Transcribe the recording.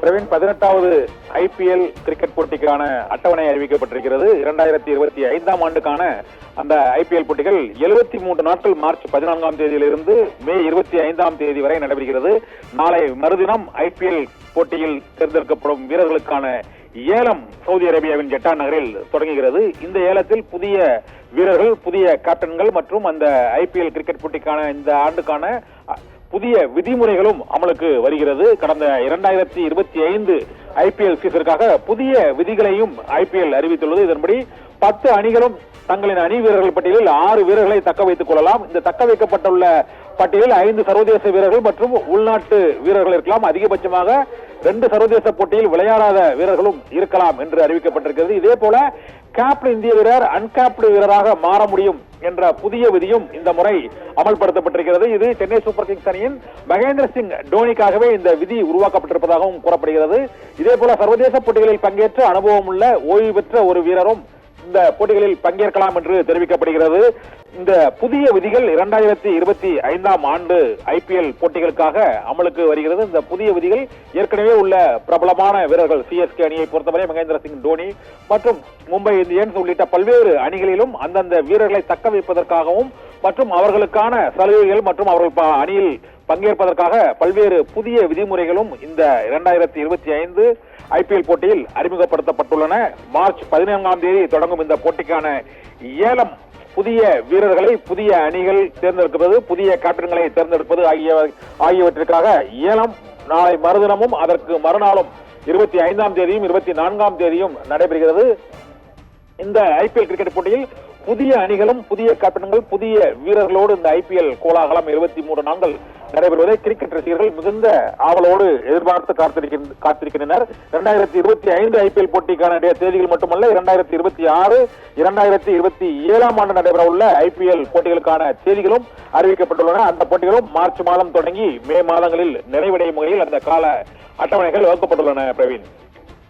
Praveen, 18வது IPL cricket போட்டிக்கான அட்டவணை அறிவிக்கப்பட்டிருக்கிறது. 2025ஆம் ஆண்டுக்கான அந்த IPL போட்டிகள் 73 நாட்கள் மார்ச் 14ஆம் தேதியிலிருந்து மே 25ஆம் தேதி வரை நடைபெறுகிறது. நாளை மறுதினம் IPL போட்டியில் தேர்ந்தெடுக்கப்படும் வீரர்களுக்கான ஏலம் சவுதி அரேபியாவின் ஜெட்டா நகரில் தொடங்குகிறது. இந்த ஏலத்தில் புதிய வீரர்கள், புதிய கேப்டன்கள் மற்றும் அந்த IPL கிரிக்கெட் போட்டிக்கான இந்த ஆண்டுக்கான புதிய விதிமுறைகளும் அமலுக்கு வருகிறது. கடந்த 2025 IPL சீசனுக்காக புதிய விதிகளையும் IPL அறிவித்துள்ளது. இதன்படி 10 அணிகளும் தங்களின் அணி வீரர்கள் பட்டியலில் 6 வீரர்களை தக்க வைத்துக் கொள்ளலாம். இந்த தக்க வைக்கப்பட்டுள்ள பட்டியலில் 5 சர்வதேச வீரர்கள் மற்றும் உள்நாட்டு வீரர்கள் இருக்கலாம். அதிகபட்சமாக 2 சர்வதேச போட்டியில் விளையாடாத வீரர்களும் இருக்கலாம் என்று அறிவிக்கப்பட்டிருக்கிறது. இதே போல கேப்டு இந்திய வீரர் அன்கேப்டு வீரராக மாற முடியும் என்ற புதிய விதியும் இந்த முறை அமல்படுத்தப்பட்டிருக்கிறது. இது சென்னை சூப்பர் கிங்ஸ் அணியின் மகேந்திர சிங் டோனிக்காகவே இந்த விதி உருவாக்கப்பட்டிருப்பதாகவும் கூறப்படுகிறது. இதே போல சர்வதேச போட்டிகளில் பங்கேற்ற அனுபவம் உள்ள ஓய்வு பெற்ற ஒரு வீரரும் இந்த போட்டிகளில் பங்கேற்கலாம் என்று தெரிவிக்கப்படுகிறது. இந்த புதிய விதிகள் 2025ஆம் ஆண்டு IPL போட்டிகளுக்காக அமலுக்கு வருகிறது. இந்த புதிய விதிகள் ஏற்கனவே உள்ள பிரபலமான வீரர்கள் CSK அணியை பொறுத்தவரை மகேந்திர சிங் டோனி மற்றும் மும்பை இந்தியன்ஸ் உள்ளிட்ட பல்வேறு அணிகளிலும் அந்தந்த வீரர்களை தக்க வைப்பதற்காகவும் மற்றும் அவர்களுக்கான சலுகைகள் மற்றும் அவர்கள் அணியில் பங்கேற்பதற்காக பல்வேறு புதிய விதிமுறைகளும் இந்த 2025 IPL போட்டியில் அறிமுகப்படுத்தப்பட்டுள்ளன. மார்ச் 14ஆம் தேதி தொடங்கும் இந்த போட்டிக்கான ஏலம் புதிய வீரர்களை, புதிய அணிகள் தேர்ந்தெடுப்பது, புதிய கேப்டன்களை தேர்ந்தெடுப்பது ஆகியவற்றிற்காக ஏலம் நாளை மறுதினமும் அதற்கு மறுநாளும் 25ஆம் தேதியும் 24ஆம் தேதியும் நடைபெறுகிறது. இந்த IPL கிரிக்கெட் போட்டியில் புதிய அணிகளும் புதிய கேப்டன்கள், புதிய வீரர்களோடு இந்த IPL கோலாகலம் 23 நாட்கள் நடைபெறுவதை கிரிக்கெட் ரசிகர்கள் மிகுந்த ஆவலோடு எதிர்பார்த்து காத்திருக்கின்றனர். 2025 IPL போட்டிக்கான தேதிகள் மட்டுமல்ல, 2026, 2027ஆம் ஆண்டு நடைபெற உள்ள IPL போட்டிகளுக்கான தேதிகளும் அறிவிக்கப்பட்டுள்ளன. அந்த போட்டிகளும் மார்ச் மாதம் தொடங்கி மே மாதங்களில் நிறைவடையும் வகையில் அந்த கால அட்டவணைகள் வகுக்கப்பட்டுள்ளன. பிரவீன்.